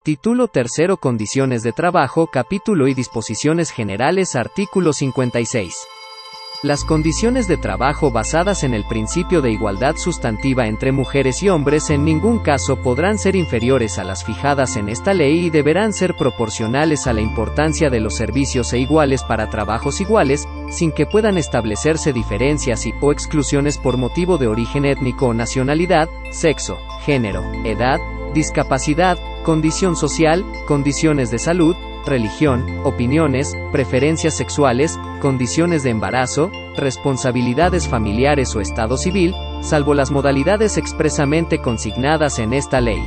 Título tercero. Condiciones de trabajo. Capítulo y disposiciones generales. Artículo 56. Las condiciones de trabajo basadas en el principio de igualdad sustantiva entre mujeres y hombres en ningún caso podrán ser inferiores a las fijadas en esta ley y deberán ser proporcionales a la importancia de los servicios e iguales para trabajos iguales, sin que puedan establecerse diferencias o exclusiones por motivo de origen étnico o nacionalidad, sexo, género, edad, discapacidad, condición social, condiciones de salud, religión, opiniones, preferencias sexuales, condiciones de embarazo, responsabilidades familiares o estado civil, salvo las modalidades expresamente consignadas en esta ley.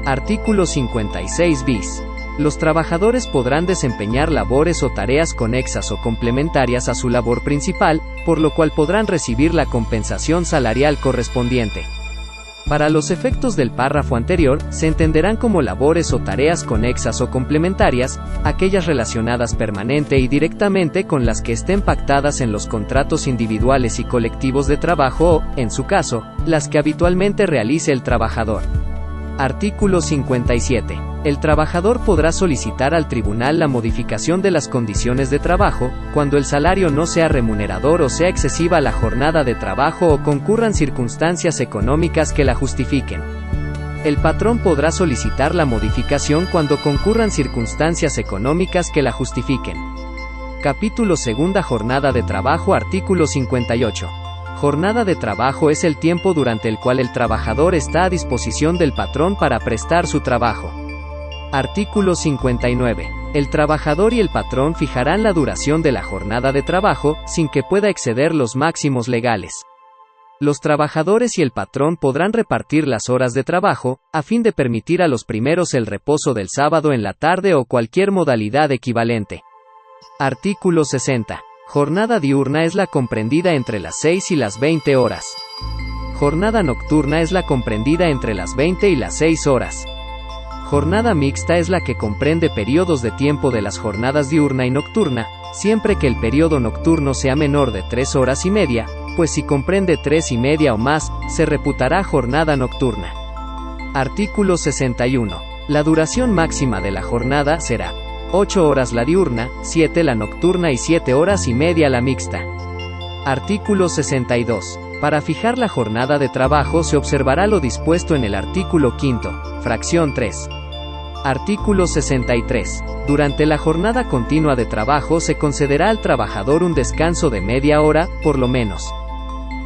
Artículo 56 bis. Los trabajadores podrán desempeñar labores o tareas conexas o complementarias a su labor principal, por lo cual podrán recibir la compensación salarial correspondiente. Para los efectos del párrafo anterior, se entenderán como labores o tareas conexas o complementarias, aquellas relacionadas permanente y directamente con las que estén pactadas en los contratos individuales y colectivos de trabajo o, en su caso, las que habitualmente realice el trabajador. Artículo 57. El trabajador podrá solicitar al tribunal la modificación de las condiciones de trabajo, cuando el salario no sea remunerador o sea excesiva la jornada de trabajo o concurran circunstancias económicas que la justifiquen. El patrón podrá solicitar la modificación cuando concurran circunstancias económicas que la justifiquen. Capítulo segunda. Jornada de trabajo. Artículo 58. Jornada de trabajo es el tiempo durante el cual el trabajador está a disposición del patrón para prestar su trabajo. Artículo 59. El trabajador y el patrón fijarán la duración de la jornada de trabajo, sin que pueda exceder los máximos legales. Los trabajadores y el patrón podrán repartir las horas de trabajo, a fin de permitir a los primeros el reposo del sábado en la tarde o cualquier modalidad equivalente. Artículo 60. Jornada diurna es la comprendida entre las 6 y las 20 horas. Jornada nocturna es la comprendida entre las 20 y las 6 horas. Jornada mixta es la que comprende periodos de tiempo de las jornadas diurna y nocturna, siempre que el periodo nocturno sea menor de 3 horas y media, pues si comprende 3 y media o más, se reputará jornada nocturna. Artículo 61. La duración máxima de la jornada será 8 horas la diurna, 7 la nocturna y 7 horas y media la mixta. Artículo 62. Para fijar la jornada de trabajo se observará lo dispuesto en el artículo 5, fracción 3. Artículo 63. Durante la jornada continua de trabajo se concederá al trabajador un descanso de media hora, por lo menos.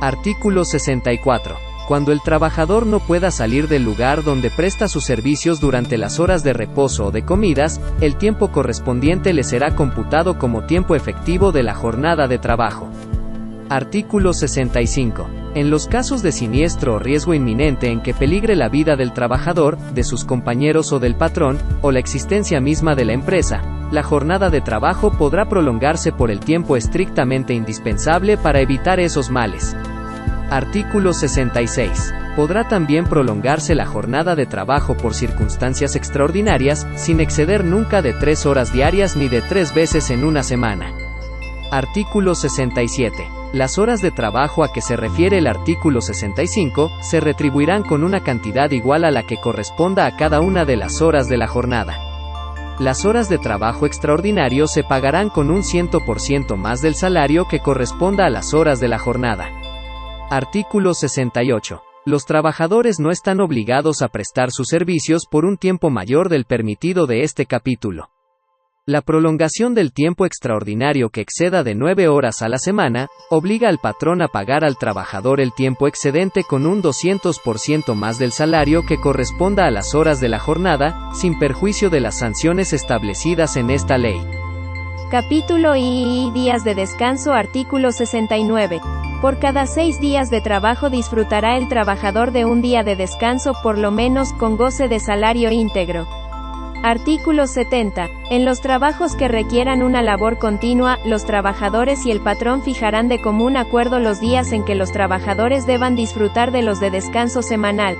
Artículo 64. Cuando el trabajador no pueda salir del lugar donde presta sus servicios durante las horas de reposo o de comidas, el tiempo correspondiente le será computado como tiempo efectivo de la jornada de trabajo. Artículo 65. En los casos de siniestro o riesgo inminente en que peligre la vida del trabajador, de sus compañeros o del patrón, o la existencia misma de la empresa, la jornada de trabajo podrá prolongarse por el tiempo estrictamente indispensable para evitar esos males. Artículo 66. Podrá también prolongarse la jornada de trabajo por circunstancias extraordinarias, sin exceder nunca de 3 horas diarias ni de 3 veces en una semana. Artículo 67. Las horas de trabajo a que se refiere el artículo 65, se retribuirán con una cantidad igual a la que corresponda a cada una de las horas de la jornada. Las horas de trabajo extraordinario se pagarán con un 100% más del salario que corresponda a las horas de la jornada. Artículo 68. Los trabajadores no están obligados a prestar sus servicios por un tiempo mayor del permitido de este capítulo. La prolongación del tiempo extraordinario que exceda de 9 horas a la semana, obliga al patrón a pagar al trabajador el tiempo excedente con un 200% más del salario que corresponda a las horas de la jornada, sin perjuicio de las sanciones establecidas en esta ley. Capítulo y días de descanso. Artículo 69. Por cada 6 días de trabajo disfrutará el trabajador de un día de descanso por lo menos con goce de salario íntegro. Artículo 70. En los trabajos que requieran una labor continua, los trabajadores y el patrón fijarán de común acuerdo los días en que los trabajadores deban disfrutar de los de descanso semanal.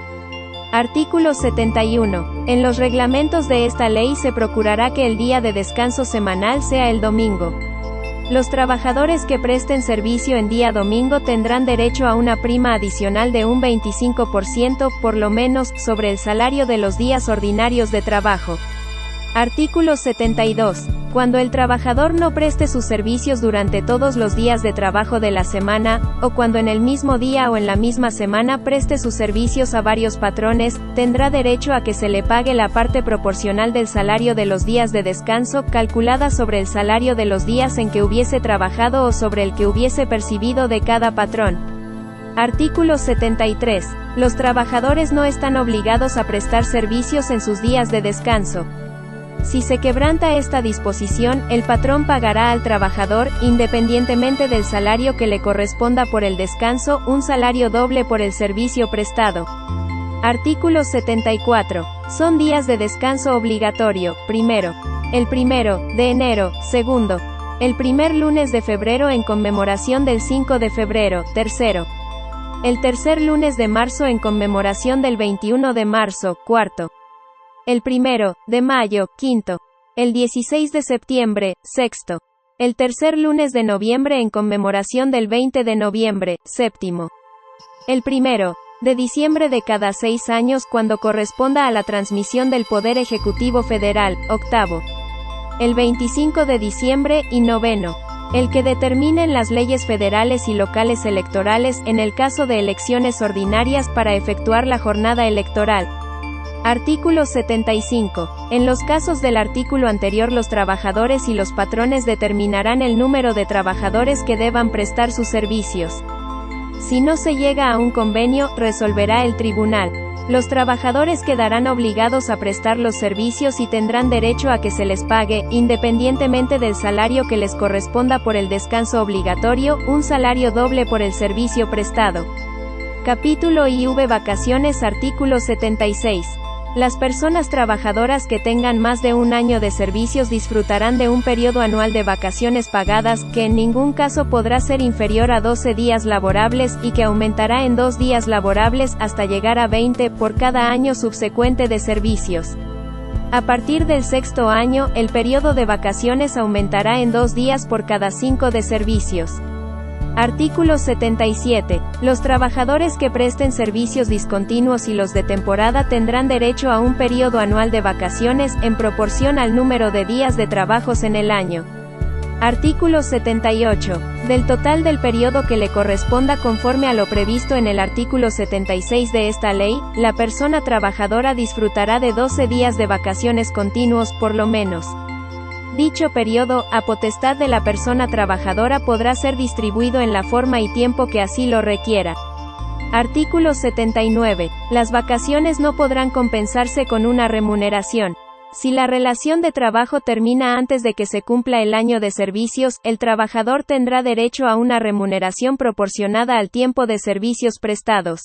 Artículo 71. En los reglamentos de esta ley se procurará que el día de descanso semanal sea el domingo. Los trabajadores que presten servicio en día domingo tendrán derecho a una prima adicional de un 25%, por lo menos, sobre el salario de los días ordinarios de trabajo. Artículo 72. Cuando el trabajador no preste sus servicios durante todos los días de trabajo de la semana, o cuando en el mismo día o en la misma semana preste sus servicios a varios patrones, tendrá derecho a que se le pague la parte proporcional del salario de los días de descanso, calculada sobre el salario de los días en que hubiese trabajado o sobre el que hubiese percibido de cada patrón. Artículo 73. Los trabajadores no están obligados a prestar servicios en sus días de descanso. Si se quebranta esta disposición, el patrón pagará al trabajador, independientemente del salario que le corresponda por el descanso, un salario doble por el servicio prestado. Artículo 74. Son días de descanso obligatorio: primero, el 1 de enero; segundo, el primer lunes de febrero en conmemoración del 5 de febrero; tercero, el tercer lunes de marzo en conmemoración del 21 de marzo; cuarto, el 1 de mayo; quinto, el 16 de septiembre; sexto, el tercer lunes de noviembre en conmemoración del 20 de noviembre; séptimo, el 1 de diciembre de cada 6 años cuando corresponda a la transmisión del Poder Ejecutivo Federal; octavo, el 25 de diciembre; y noveno, el que determinen las leyes federales y locales electorales, en el caso de elecciones ordinarias, para efectuar la jornada electoral. Artículo 75. En los casos del artículo anterior, los trabajadores y los patrones determinarán el número de trabajadores que deban prestar sus servicios. Si no se llega a un convenio, resolverá el tribunal. Los trabajadores quedarán obligados a prestar los servicios y tendrán derecho a que se les pague, independientemente del salario que les corresponda por el descanso obligatorio, un salario doble por el servicio prestado. Capítulo IV. Vacaciones. Artículo 76. Las personas trabajadoras que tengan más de un año de servicios disfrutarán de un periodo anual de vacaciones pagadas, que en ningún caso podrá ser inferior a 12 días laborables, y que aumentará en 2 días laborables, hasta llegar a 20, por cada año subsecuente de servicios. A partir del 6º año, el periodo de vacaciones aumentará en 2 días por cada 5 de servicios. Artículo 77. Los trabajadores que presten servicios discontinuos y los de temporada tendrán derecho a un periodo anual de vacaciones, en proporción al número de días de trabajos en el año. Artículo 78. Del total del periodo que le corresponda conforme a lo previsto en el artículo 76 de esta ley, la persona trabajadora disfrutará de 12 días de vacaciones continuos, por lo menos. Dicho periodo, a potestad de la persona trabajadora, podrá ser distribuido en la forma y tiempo que así lo requiera. Artículo 79. Las vacaciones no podrán compensarse con una remuneración. Si la relación de trabajo termina antes de que se cumpla el año de servicios, el trabajador tendrá derecho a una remuneración proporcionada al tiempo de servicios prestados.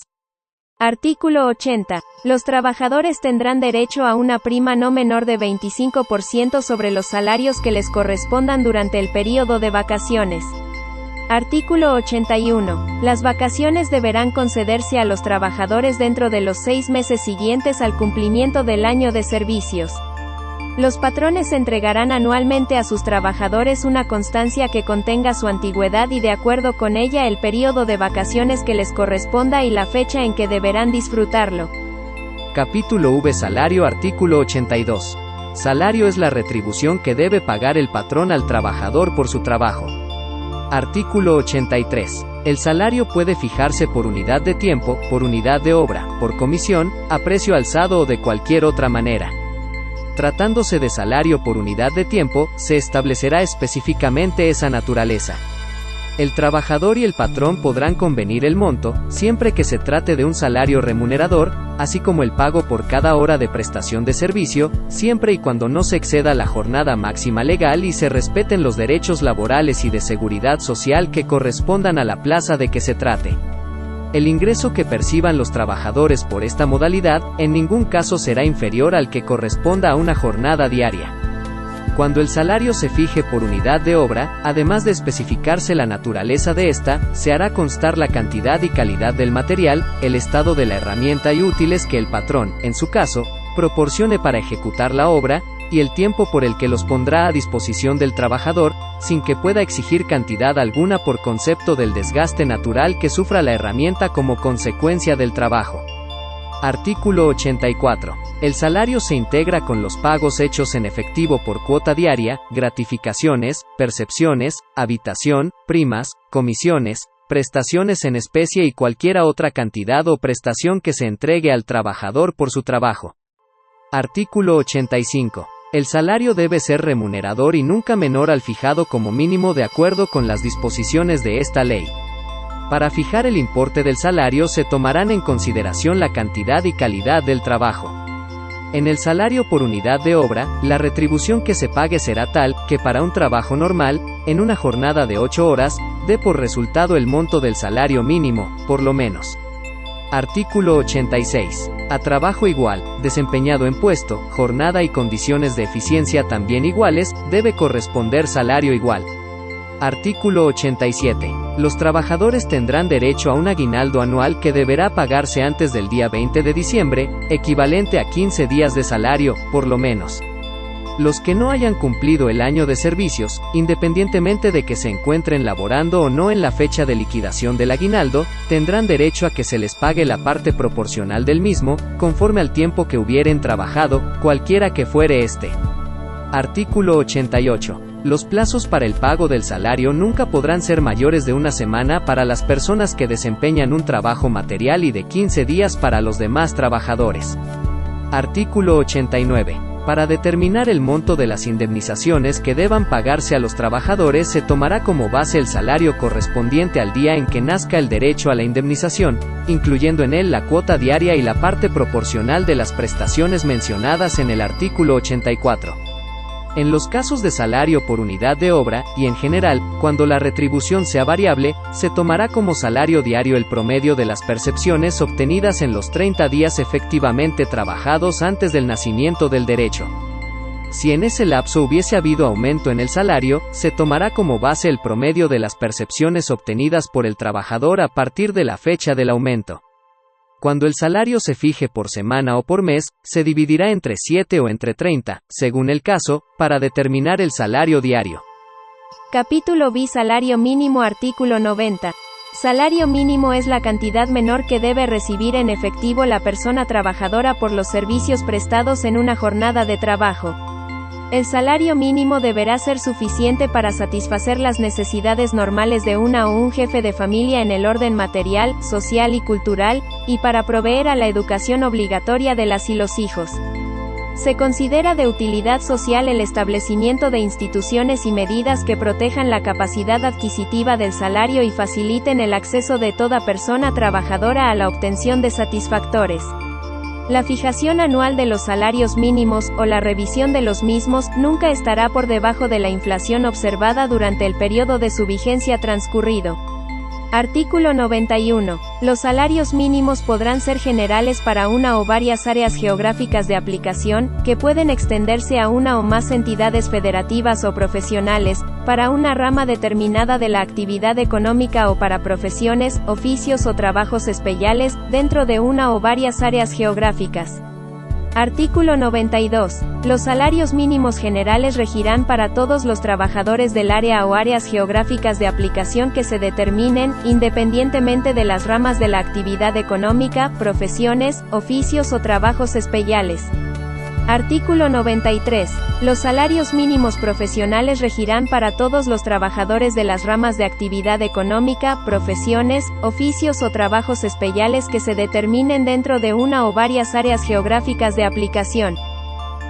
Artículo 80. Los trabajadores tendrán derecho a una prima no menor de 25% sobre los salarios que les correspondan durante el período de vacaciones. Artículo 81. Las vacaciones deberán concederse a los trabajadores dentro de los 6 meses siguientes al cumplimiento del año de servicios. Los patrones entregarán anualmente a sus trabajadores una constancia que contenga su antigüedad y, de acuerdo con ella, el período de vacaciones que les corresponda y la fecha en que deberán disfrutarlo. Capítulo V. Salario. Artículo 82. Salario es la retribución que debe pagar el patrón al trabajador por su trabajo. Artículo 83. El salario puede fijarse por unidad de tiempo, por unidad de obra, por comisión, a precio alzado o de cualquier otra manera. Tratándose de salario por unidad de tiempo, se establecerá específicamente esa naturaleza. El trabajador y el patrón podrán convenir el monto, siempre que se trate de un salario remunerador, así como el pago por cada hora de prestación de servicio, siempre y cuando no se exceda la jornada máxima legal y se respeten los derechos laborales y de seguridad social que correspondan a la plaza de que se trate. El ingreso que perciban los trabajadores por esta modalidad, en ningún caso será inferior al que corresponda a una jornada diaria. Cuando el salario se fije por unidad de obra, además de especificarse la naturaleza de esta, se hará constar la cantidad y calidad del material, el estado de la herramienta y útiles que el patrón, en su caso, proporcione para ejecutar la obra, y el tiempo por el que los pondrá a disposición del trabajador, sin que pueda exigir cantidad alguna por concepto del desgaste natural que sufra la herramienta como consecuencia del trabajo. Artículo 84. El salario se integra con los pagos hechos en efectivo por cuota diaria, gratificaciones, percepciones, habitación, primas, comisiones, prestaciones en especie y cualquiera otra cantidad o prestación que se entregue al trabajador por su trabajo. Artículo 85. El salario debe ser remunerador y nunca menor al fijado como mínimo de acuerdo con las disposiciones de esta ley. Para fijar el importe del salario se tomarán en consideración la cantidad y calidad del trabajo. En el salario por unidad de obra, la retribución que se pague será tal, que para un trabajo normal, en una jornada de 8 horas, dé por resultado el monto del salario mínimo, por lo menos. Artículo 86. A trabajo igual, desempeñado en puesto, jornada y condiciones de eficiencia también iguales, debe corresponder salario igual. Artículo 87. Los trabajadores tendrán derecho a un aguinaldo anual que deberá pagarse antes del día 20 de diciembre, equivalente a 15 días de salario, por lo menos. Los que no hayan cumplido el año de servicios, independientemente de que se encuentren laborando o no en la fecha de liquidación del aguinaldo, tendrán derecho a que se les pague la parte proporcional del mismo, conforme al tiempo que hubieren trabajado, cualquiera que fuere este. Artículo 88. Los plazos para el pago del salario nunca podrán ser mayores de una semana para las personas que desempeñan un trabajo material y de 15 días para los demás trabajadores. Artículo 89. Para determinar el monto de las indemnizaciones que deban pagarse a los trabajadores se tomará como base el salario correspondiente al día en que nazca el derecho a la indemnización, incluyendo en él la cuota diaria y la parte proporcional de las prestaciones mencionadas en el artículo 84. En los casos de salario por unidad de obra, y en general, cuando la retribución sea variable, se tomará como salario diario el promedio de las percepciones obtenidas en los 30 días efectivamente trabajados antes del nacimiento del derecho. Si en ese lapso hubiese habido aumento en el salario, se tomará como base el promedio de las percepciones obtenidas por el trabajador a partir de la fecha del aumento. Cuando el salario se fije por semana o por mes, se dividirá entre 7 o entre 30, según el caso, para determinar el salario diario. Capítulo B. Salario mínimo. Artículo 90. Salario mínimo es la cantidad menor que debe recibir en efectivo la persona trabajadora por los servicios prestados en una jornada de trabajo. El salario mínimo deberá ser suficiente para satisfacer las necesidades normales de una o un jefe de familia en el orden material, social y cultural, y para proveer a la educación obligatoria de las y los hijos. Se considera de utilidad social el establecimiento de instituciones y medidas que protejan la capacidad adquisitiva del salario y faciliten el acceso de toda persona trabajadora a la obtención de satisfactores. La fijación anual de los salarios mínimos, o la revisión de los mismos, nunca estará por debajo de la inflación observada durante el periodo de su vigencia transcurrido. Artículo 91. Los salarios mínimos podrán ser generales para una o varias áreas geográficas de aplicación, que pueden extenderse a una o más entidades federativas o profesionales, para una rama determinada de la actividad económica o para profesiones, oficios o trabajos especiales, dentro de una o varias áreas geográficas. Artículo 92. Los salarios mínimos generales regirán para todos los trabajadores del área o áreas geográficas de aplicación que se determinen, independientemente de las ramas de la actividad económica, profesiones, oficios o trabajos especiales. Artículo 93. Los salarios mínimos profesionales regirán para todos los trabajadores de las ramas de actividad económica, profesiones, oficios o trabajos especiales que se determinen dentro de una o varias áreas geográficas de aplicación.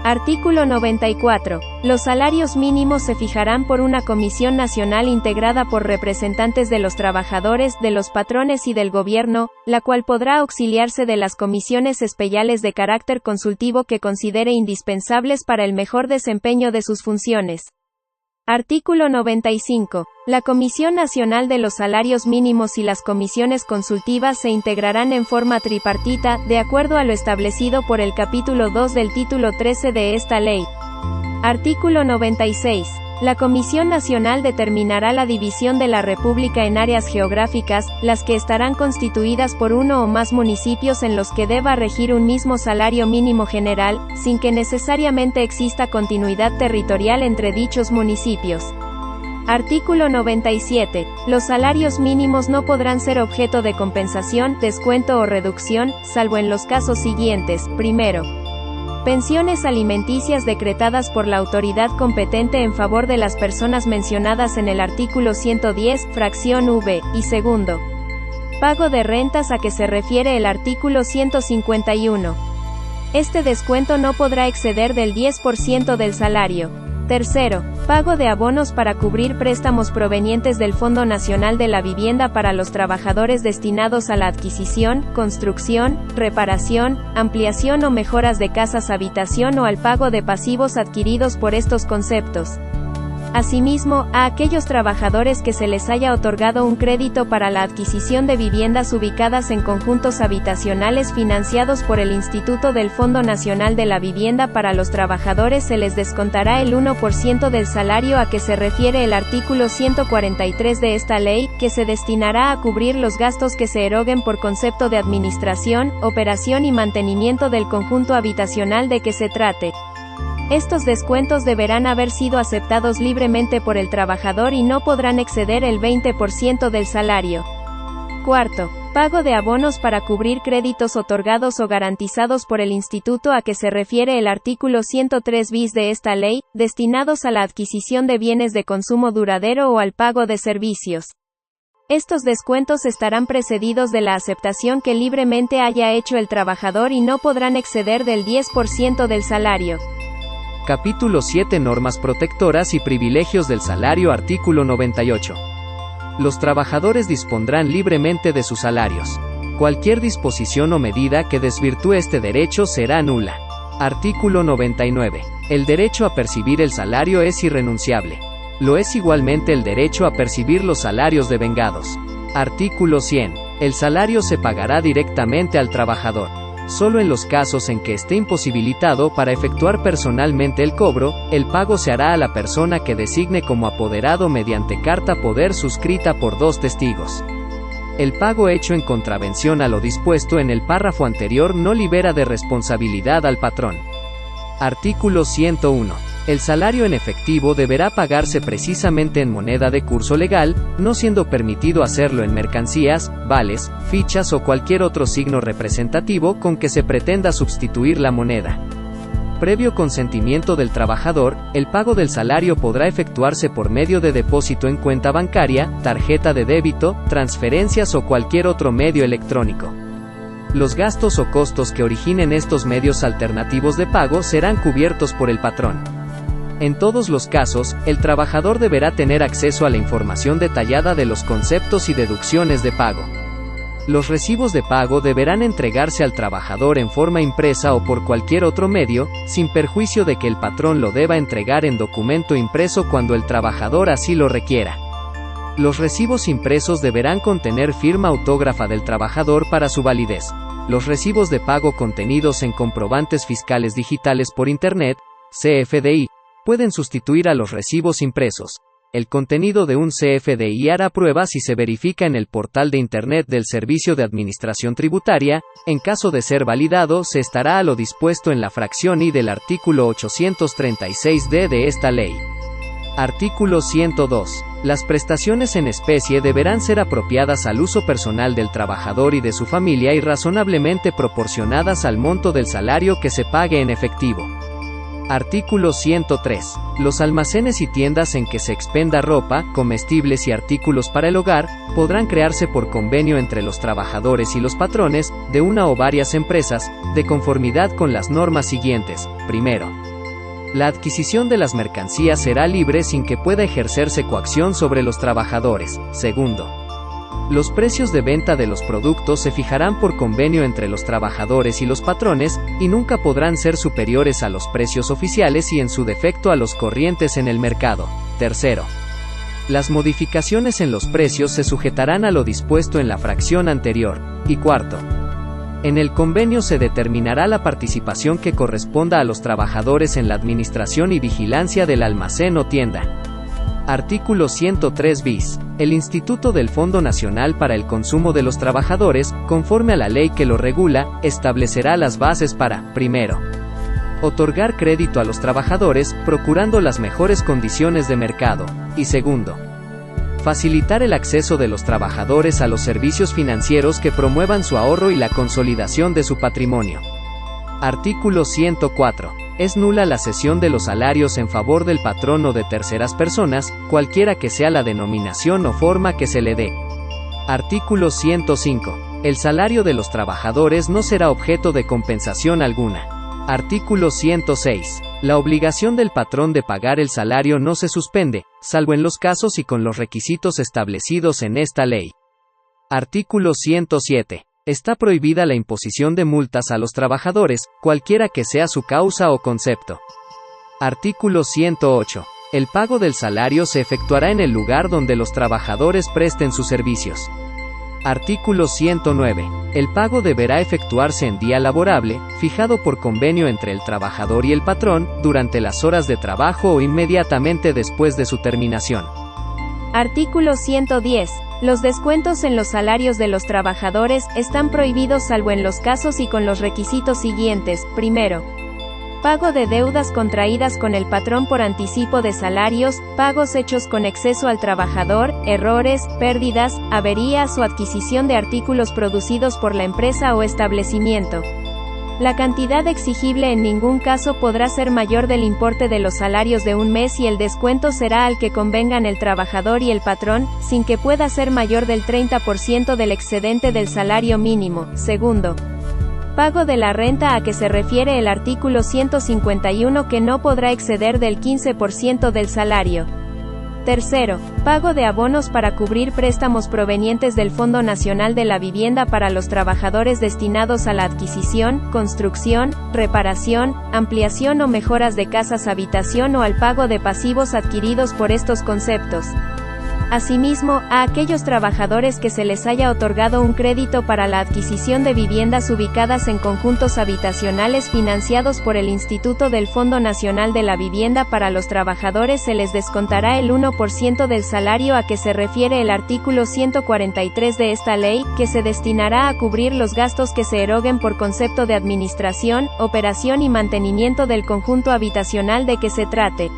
Artículo 94. Los salarios mínimos se fijarán por una comisión nacional integrada por representantes de los trabajadores, de los patrones y del gobierno, la cual podrá auxiliarse de las comisiones especiales de carácter consultivo que considere indispensables para el mejor desempeño de sus funciones. Artículo 95. La Comisión Nacional de los Salarios Mínimos y las comisiones consultivas se integrarán en forma tripartita, de acuerdo a lo establecido por el capítulo 2 del título 13 de esta ley. Artículo 96. La Comisión Nacional determinará la división de la República en áreas geográficas, las que estarán constituidas por uno o más municipios en los que deba regir un mismo salario mínimo general, sin que necesariamente exista continuidad territorial entre dichos municipios. Artículo 97. Los salarios mínimos no podrán ser objeto de compensación, descuento o reducción, salvo en los casos siguientes. Primero, pensiones alimenticias decretadas por la autoridad competente en favor de las personas mencionadas en el artículo 110, fracción v, y segundo, pago de rentas a que se refiere el artículo 151. Este descuento no podrá exceder del 10% del salario. Tercero, pago de abonos para cubrir préstamos provenientes del Fondo Nacional de la Vivienda para los trabajadores destinados a la adquisición, construcción, reparación, ampliación o mejoras de casas habitación o al pago de pasivos adquiridos por estos conceptos. Asimismo, a aquellos trabajadores que se les haya otorgado un crédito para la adquisición de viviendas ubicadas en conjuntos habitacionales financiados por el Instituto del Fondo Nacional de la Vivienda para los Trabajadores se les descontará el 1% del salario a que se refiere el artículo 143 de esta ley, que se destinará a cubrir los gastos que se eroguen por concepto de administración, operación y mantenimiento del conjunto habitacional de que se trate. Estos descuentos deberán haber sido aceptados libremente por el trabajador y no podrán exceder el 20% del salario. Cuarto, pago de abonos para cubrir créditos otorgados o garantizados por el instituto a que se refiere el artículo 103 bis de esta ley, destinados a la adquisición de bienes de consumo duradero o al pago de servicios. Estos descuentos estarán precedidos de la aceptación que libremente haya hecho el trabajador y no podrán exceder del 10% del salario. Capítulo 7. Normas protectoras y privilegios del salario. Artículo 98. Los trabajadores dispondrán libremente de sus salarios. Cualquier disposición o medida que desvirtúe este derecho será nula. Artículo 99. El derecho a percibir el salario es irrenunciable. Lo es igualmente el derecho a percibir los salarios devengados. Artículo 100. El salario se pagará directamente al trabajador. Solo en los casos en que esté imposibilitado para efectuar personalmente el cobro, el pago se hará a la persona que designe como apoderado mediante carta poder suscrita por 2 testigos. El pago hecho en contravención a lo dispuesto en el párrafo anterior no libera de responsabilidad al patrón. Artículo 101. El salario en efectivo deberá pagarse precisamente en moneda de curso legal, no siendo permitido hacerlo en mercancías, vales, fichas o cualquier otro signo representativo con que se pretenda sustituir la moneda. Previo consentimiento del trabajador, el pago del salario podrá efectuarse por medio de depósito en cuenta bancaria, tarjeta de débito, transferencias o cualquier otro medio electrónico. Los gastos o costos que originen estos medios alternativos de pago serán cubiertos por el patrón. En todos los casos, el trabajador deberá tener acceso a la información detallada de los conceptos y deducciones de pago. Los recibos de pago deberán entregarse al trabajador en forma impresa o por cualquier otro medio, sin perjuicio de que el patrón lo deba entregar en documento impreso cuando el trabajador así lo requiera. Los recibos impresos deberán contener firma autógrafa del trabajador para su validez. Los recibos de pago contenidos en comprobantes fiscales digitales por Internet, CFDI, pueden sustituir a los recibos impresos. El contenido de un CFDI hará prueba si se verifica en el portal de Internet del Servicio de Administración Tributaria. En caso de ser validado, se estará a lo dispuesto en la fracción I del artículo 836d de esta ley. Artículo 102. Las prestaciones en especie deberán ser apropiadas al uso personal del trabajador y de su familia y razonablemente proporcionadas al monto del salario que se pague en efectivo. Artículo 103. Los almacenes y tiendas en que se expenda ropa, comestibles y artículos para el hogar, podrán crearse por convenio entre los trabajadores y los patrones, de una o varias empresas, de conformidad con las normas siguientes. Primero, la adquisición de las mercancías será libre sin que pueda ejercerse coacción sobre los trabajadores. Segundo, los precios de venta de los productos se fijarán por convenio entre los trabajadores y los patrones, y nunca podrán ser superiores a los precios oficiales y en su defecto a los corrientes en el mercado. Tercero, las modificaciones en los precios se sujetarán a lo dispuesto en la fracción anterior. Y cuarto, en el convenio se determinará la participación que corresponda a los trabajadores en la administración y vigilancia del almacén o tienda. Artículo 103 bis. El Instituto del Fondo Nacional para el Consumo de los Trabajadores, conforme a la ley que lo regula, establecerá las bases para, primero, otorgar crédito a los trabajadores, procurando las mejores condiciones de mercado, y segundo, facilitar el acceso de los trabajadores a los servicios financieros que promuevan su ahorro y la consolidación de su patrimonio. Artículo 104. Es nula la cesión de los salarios en favor del patrón o de terceras personas, cualquiera que sea la denominación o forma que se le dé. Artículo 105. El salario de los trabajadores no será objeto de compensación alguna. Artículo 106. La obligación del patrón de pagar el salario no se suspende, salvo en los casos y con los requisitos establecidos en esta ley. Artículo 107. Está prohibida la imposición de multas a los trabajadores, cualquiera que sea su causa o concepto. Artículo 108. El pago del salario se efectuará en el lugar donde los trabajadores presten sus servicios. Artículo 109. El pago deberá efectuarse en día laborable, fijado por convenio entre el trabajador y el patrón, durante las horas de trabajo o inmediatamente después de su terminación. Artículo 110. Los descuentos en los salarios de los trabajadores están prohibidos salvo en los casos y con los requisitos siguientes. Primero, pago de deudas contraídas con el patrón por anticipo de salarios, pagos hechos con exceso al trabajador, errores, pérdidas, averías o adquisición de artículos producidos por la empresa o establecimiento. La cantidad exigible en ningún caso podrá ser mayor del importe de los salarios de un mes y el descuento será al que convengan el trabajador y el patrón, sin que pueda ser mayor del 30% del excedente del salario mínimo. Segundo, pago de la renta a que se refiere el artículo 151 que no podrá exceder del 15% del salario. Tercero, pago de abonos para cubrir préstamos provenientes del Fondo Nacional de la Vivienda para los trabajadores destinados a la adquisición, construcción, reparación, ampliación o mejoras de casas habitación o al pago de pasivos adquiridos por estos conceptos. Asimismo, a aquellos trabajadores que se les haya otorgado un crédito para la adquisición de viviendas ubicadas en conjuntos habitacionales financiados por el Instituto del Fondo Nacional de la Vivienda para los trabajadores se les descontará el 1% del salario a que se refiere el artículo 143 de esta ley, que se destinará a cubrir los gastos que se eroguen por concepto de administración, operación y mantenimiento del conjunto habitacional de que se trate.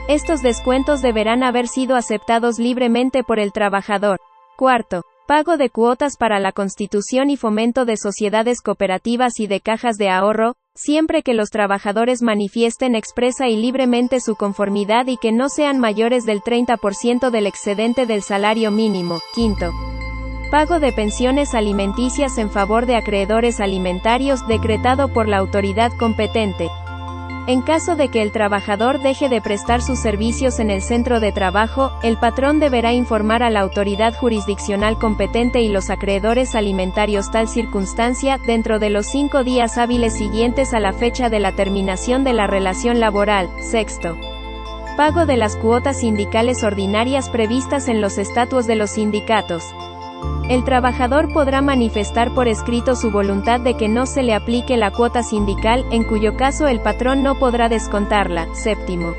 Estos descuentos deberán haber sido aceptados libremente por el trabajador. Cuarto, pago de cuotas para la constitución y fomento de sociedades cooperativas y de cajas de ahorro, siempre que los trabajadores manifiesten expresa y libremente su conformidad y que no sean mayores del 30% del excedente del salario mínimo. Quinto, pago de pensiones alimenticias en favor de acreedores alimentarios decretado por la autoridad competente. En caso de que el trabajador deje de prestar sus servicios en el centro de trabajo, el patrón deberá informar a la autoridad jurisdiccional competente y los acreedores alimentarios tal circunstancia, dentro de los 5 días hábiles siguientes a la fecha de la terminación de la relación laboral. Sexto, pago de las cuotas sindicales ordinarias previstas en los estatutos de los sindicatos. El trabajador podrá manifestar por escrito su voluntad de que no se le aplique la cuota sindical, en cuyo caso el patrón no podrá descontarla. Séptimo,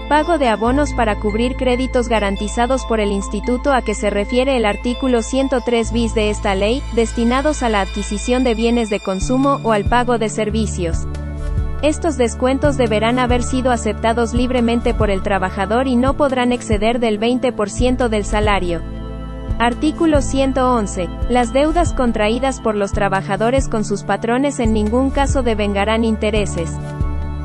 pago de abonos para cubrir créditos garantizados por el instituto a que se refiere el artículo 103 bis de esta ley, destinados a la adquisición de bienes de consumo o al pago de servicios. Estos descuentos deberán haber sido aceptados libremente por el trabajador y no podrán exceder del 20% del salario. Artículo 111. Las deudas contraídas por los trabajadores con sus patrones en ningún caso devengarán intereses.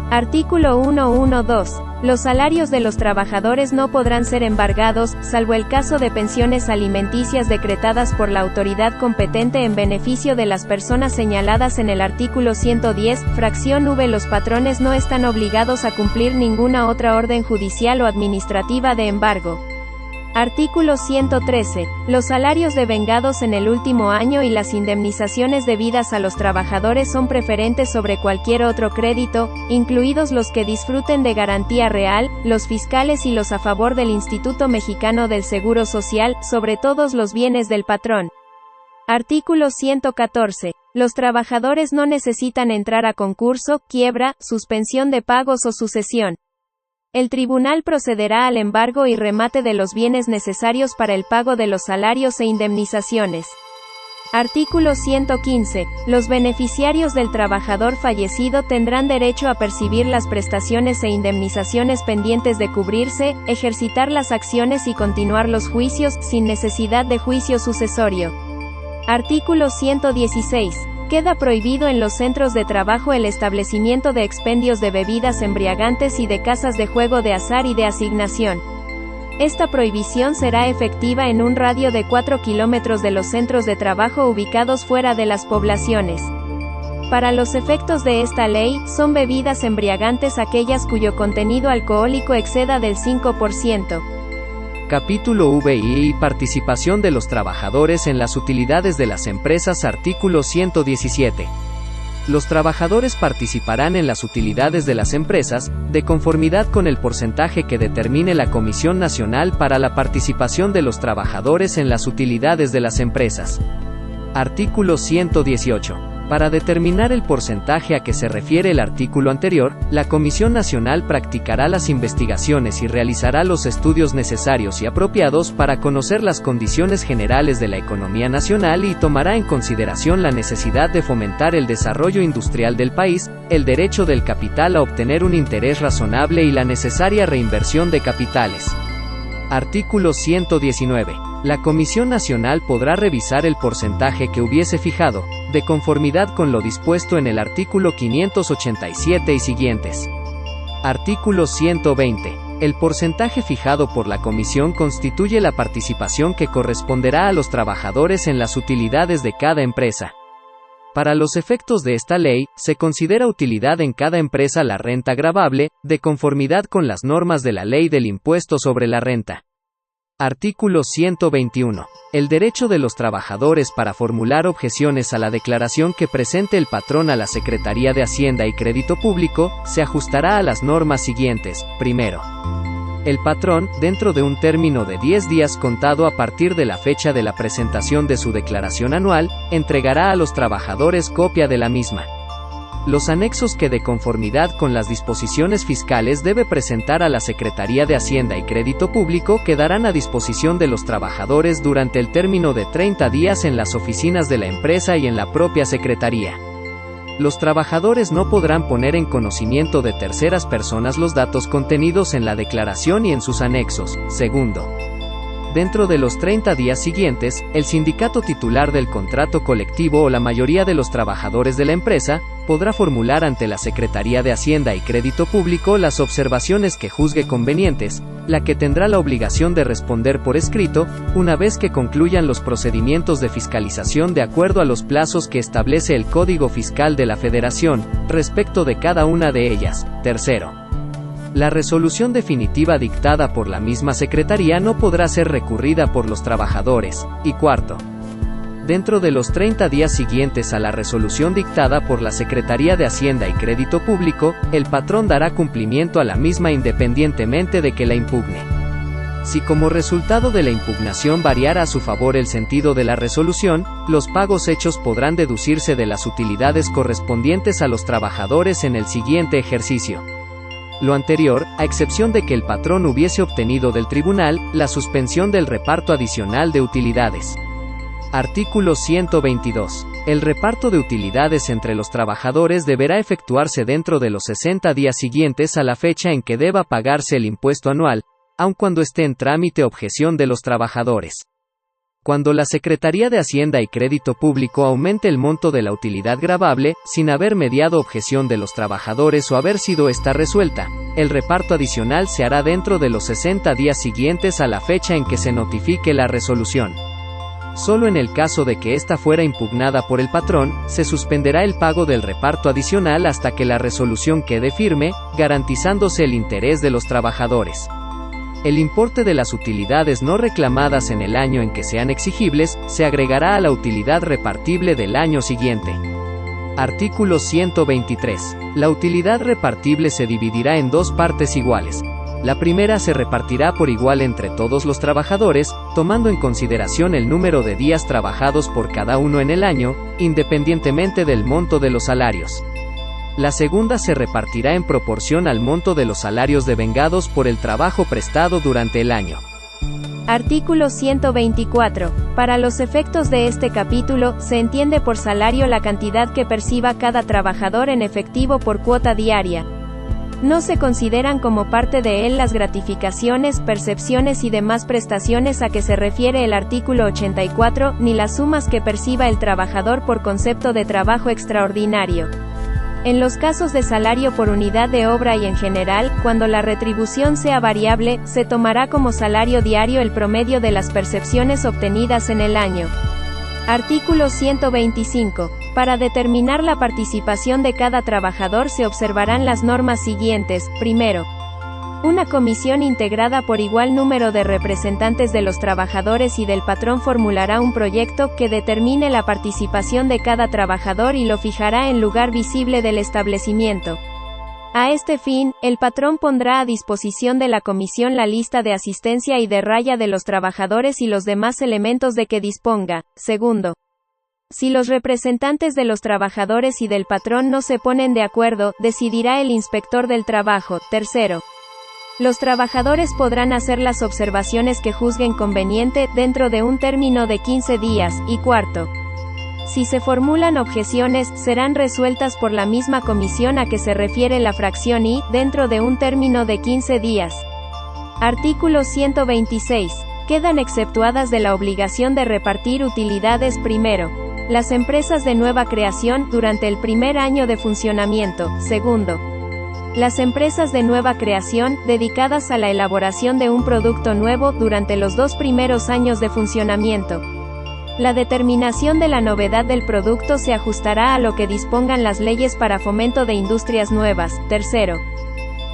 Artículo 112. Los salarios de los trabajadores no podrán ser embargados, salvo el caso de pensiones alimenticias decretadas por la autoridad competente en beneficio de las personas señaladas en el artículo 110, fracción V. Los patrones no están obligados a cumplir ninguna otra orden judicial o administrativa de embargo. Artículo 113. Los salarios devengados en el último año y las indemnizaciones debidas a los trabajadores son preferentes sobre cualquier otro crédito, incluidos los que disfruten de garantía real, los fiscales y los a favor del Instituto Mexicano del Seguro Social, sobre todos los bienes del patrón. Artículo 114. Los trabajadores no necesitan entrar a concurso, quiebra, suspensión de pagos o sucesión. El tribunal procederá al embargo y remate de los bienes necesarios para el pago de los salarios e indemnizaciones. Artículo 115. Los beneficiarios del trabajador fallecido tendrán derecho a percibir las prestaciones e indemnizaciones pendientes de cubrirse, ejercitar las acciones y continuar los juicios, sin necesidad de juicio sucesorio. Artículo 116. Queda prohibido en los centros de trabajo el establecimiento de expendios de bebidas embriagantes y de casas de juego de azar y de asignación. Esta prohibición será efectiva en un radio de 4 kilómetros de los centros de trabajo ubicados fuera de las poblaciones. Para los efectos de esta ley, son bebidas embriagantes aquellas cuyo contenido alcohólico exceda del 5%. Capítulo VI y participación de los trabajadores en las utilidades de las empresas. Artículo 117. Los trabajadores participarán en las utilidades de las empresas, de conformidad con el porcentaje que determine la Comisión Nacional para la Participación de los Trabajadores en las Utilidades de las Empresas. Artículo 118. Para determinar el porcentaje a que se refiere el artículo anterior, la Comisión Nacional practicará las investigaciones y realizará los estudios necesarios y apropiados para conocer las condiciones generales de la economía nacional y tomará en consideración la necesidad de fomentar el desarrollo industrial del país, el derecho del capital a obtener un interés razonable y la necesaria reinversión de capitales. Artículo 119. La Comisión Nacional podrá revisar el porcentaje que hubiese fijado, de conformidad con lo dispuesto en el artículo 587 y siguientes. Artículo 120. El porcentaje fijado por la Comisión constituye la participación que corresponderá a los trabajadores en las utilidades de cada empresa. Para los efectos de esta ley, se considera utilidad en cada empresa la renta gravable, de conformidad con las normas de la Ley del Impuesto sobre la Renta. Artículo 121. El derecho de los trabajadores para formular objeciones a la declaración que presente el patrón a la Secretaría de Hacienda y Crédito Público, se ajustará a las normas siguientes. Primero, el patrón, dentro de un término de 10 días contado a partir de la fecha de la presentación de su declaración anual, entregará a los trabajadores copia de la misma. Los anexos que de conformidad con las disposiciones fiscales debe presentar a la Secretaría de Hacienda y Crédito Público quedarán a disposición de los trabajadores durante el término de 30 días en las oficinas de la empresa y en la propia Secretaría. Los trabajadores no podrán poner en conocimiento de terceras personas los datos contenidos en la declaración y en sus anexos. Segundo, dentro de los 30 días siguientes, el sindicato titular del contrato colectivo o la mayoría de los trabajadores de la empresa, podrá formular ante la Secretaría de Hacienda y Crédito Público las observaciones que juzgue convenientes, la que tendrá la obligación de responder por escrito, una vez que concluyan los procedimientos de fiscalización de acuerdo a los plazos que establece el Código Fiscal de la Federación, respecto de cada una de ellas. Tercero, la resolución definitiva dictada por la misma Secretaría no podrá ser recurrida por los trabajadores. Y cuarto, dentro de los 30 días siguientes a la resolución dictada por la Secretaría de Hacienda y Crédito Público, el patrón dará cumplimiento a la misma independientemente de que la impugne. Si como resultado de la impugnación variara a su favor el sentido de la resolución, los pagos hechos podrán deducirse de las utilidades correspondientes a los trabajadores en el siguiente ejercicio. Lo anterior, a excepción de que el patrón hubiese obtenido del tribunal la suspensión del reparto adicional de utilidades. Artículo 122. El reparto de utilidades entre los trabajadores deberá efectuarse dentro de los 60 días siguientes a la fecha en que deba pagarse el impuesto anual, aun cuando esté en trámite objeción de los trabajadores. Cuando la Secretaría de Hacienda y Crédito Público aumente el monto de la utilidad gravable, sin haber mediado objeción de los trabajadores o haber sido esta resuelta, el reparto adicional se hará dentro de los 60 días siguientes a la fecha en que se notifique la resolución. Solo en el caso de que ésta fuera impugnada por el patrón, se suspenderá el pago del reparto adicional hasta que la resolución quede firme, garantizándose el interés de los trabajadores. El importe de las utilidades no reclamadas en el año en que sean exigibles, se agregará a la utilidad repartible del año siguiente. Artículo 123. La utilidad repartible se dividirá en dos partes iguales. La primera se repartirá por igual entre todos los trabajadores, tomando en consideración el número de días trabajados por cada uno en el año, independientemente del monto de los salarios. La segunda se repartirá en proporción al monto de los salarios devengados por el trabajo prestado durante el año. Artículo 124. Para los efectos de este capítulo, se entiende por salario la cantidad que perciba cada trabajador en efectivo por cuota diaria. No se consideran como parte de él las gratificaciones, percepciones y demás prestaciones a que se refiere el artículo 84, ni las sumas que perciba el trabajador por concepto de trabajo extraordinario. En los casos de salario por unidad de obra y en general, cuando la retribución sea variable, se tomará como salario diario el promedio de las percepciones obtenidas en el año. Artículo 125. Para determinar la participación de cada trabajador se observarán las normas siguientes. Primero, una comisión integrada por igual número de representantes de los trabajadores y del patrón formulará un proyecto que determine la participación de cada trabajador y lo fijará en lugar visible del establecimiento. A este fin, el patrón pondrá a disposición de la comisión la lista de asistencia y de raya de los trabajadores y los demás elementos de que disponga. Segundo, si los representantes de los trabajadores y del patrón no se ponen de acuerdo, decidirá el inspector del trabajo. Tercero, los trabajadores podrán hacer las observaciones que juzguen conveniente, dentro de un término de 15 días. Y cuarto, si se formulan objeciones, serán resueltas por la misma comisión a que se refiere la fracción I, dentro de un término de 15 días. Artículo 126. Quedan exceptuadas de la obligación de repartir utilidades. Primero, las empresas de nueva creación, durante el primer año de funcionamiento. Segundo, las empresas de nueva creación, dedicadas a la elaboración de un producto nuevo, durante los 2 primeros años de funcionamiento. La determinación de la novedad del producto se ajustará a lo que dispongan las leyes para fomento de industrias nuevas. Tercero,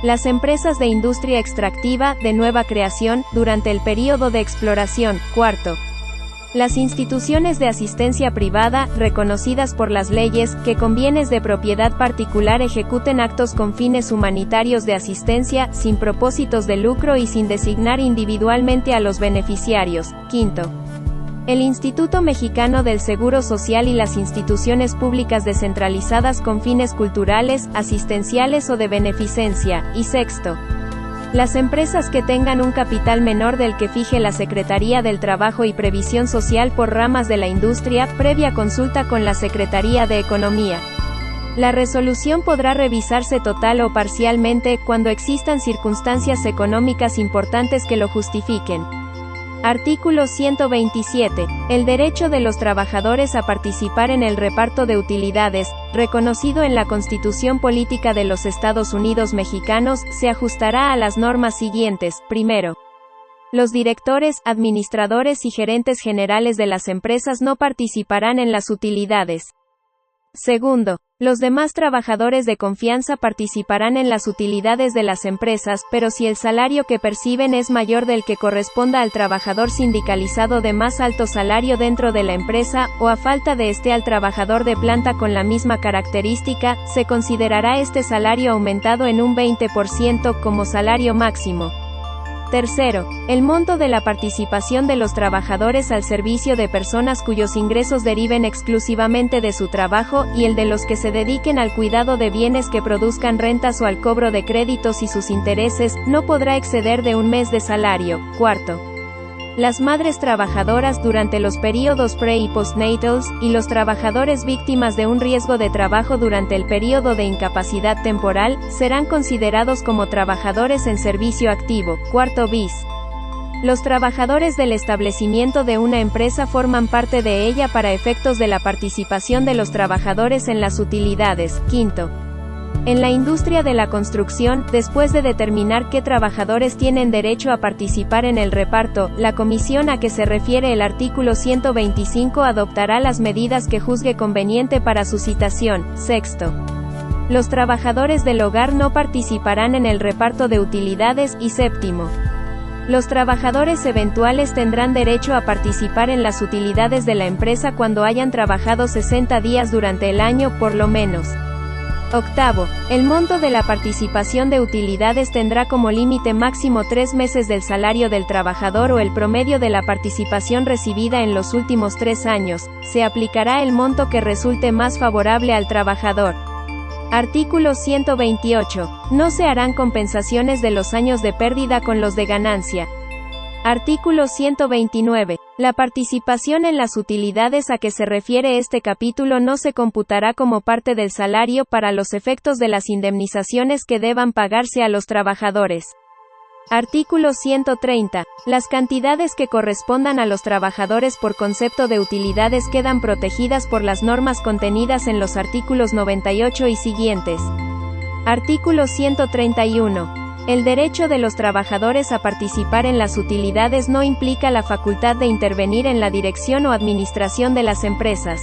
las empresas de industria extractiva, de nueva creación, durante el período de exploración. Cuarto, las instituciones de asistencia privada, reconocidas por las leyes, que con bienes de propiedad particular ejecuten actos con fines humanitarios de asistencia, sin propósitos de lucro y sin designar individualmente a los beneficiarios. Quinto, el Instituto Mexicano del Seguro Social y las instituciones públicas descentralizadas con fines culturales, asistenciales o de beneficencia. Y sexto, las empresas que tengan un capital menor del que fije la Secretaría del Trabajo y Previsión Social por ramas de la industria, previa consulta con la Secretaría de Economía. La resolución podrá revisarse total o parcialmente, cuando existan circunstancias económicas importantes que lo justifiquen. Artículo 127. El derecho de los trabajadores a participar en el reparto de utilidades, reconocido en la Constitución Política de los Estados Unidos Mexicanos, se ajustará a las normas siguientes. Primero, los directores, administradores y gerentes generales de las empresas no participarán en las utilidades. Segundo, los demás trabajadores de confianza participarán en las utilidades de las empresas, pero si el salario que perciben es mayor del que corresponda al trabajador sindicalizado de más alto salario dentro de la empresa, o a falta de este al trabajador de planta con la misma característica, se considerará este salario aumentado en un 20% como salario máximo. Tercero, el monto de la participación de los trabajadores al servicio de personas cuyos ingresos deriven exclusivamente de su trabajo, y el de los que se dediquen al cuidado de bienes que produzcan rentas o al cobro de créditos y sus intereses, no podrá exceder de un mes de salario. Cuarto, las madres trabajadoras durante los períodos pre- y postnatals, y los trabajadores víctimas de un riesgo de trabajo durante el período de incapacidad temporal, serán considerados como trabajadores en servicio activo. Cuarto bis. Los trabajadores del establecimiento de una empresa forman parte de ella para efectos de la participación de los trabajadores en las utilidades. Quinto, en la industria de la construcción, después de determinar qué trabajadores tienen derecho a participar en el reparto, la comisión a que se refiere el artículo 125 adoptará las medidas que juzgue conveniente para su citación. Sexto, los trabajadores del hogar no participarán en el reparto de utilidades. Y séptimo, los trabajadores eventuales tendrán derecho a participar en las utilidades de la empresa cuando hayan trabajado 60 días durante el año, por lo menos. Octavo, el monto de la participación de utilidades tendrá como límite máximo 3 meses del salario del trabajador o el promedio de la participación recibida en los últimos 3 años. Se aplicará el monto que resulte más favorable al trabajador. Artículo 128. No se harán compensaciones de los años de pérdida con los de ganancia. Artículo 129. La participación en las utilidades a que se refiere este capítulo no se computará como parte del salario para los efectos de las indemnizaciones que deban pagarse a los trabajadores. Artículo 130. Las cantidades que correspondan a los trabajadores por concepto de utilidades quedan protegidas por las normas contenidas en los artículos 98 y siguientes. Artículo 131. El derecho de los trabajadores a participar en las utilidades no implica la facultad de intervenir en la dirección o administración de las empresas.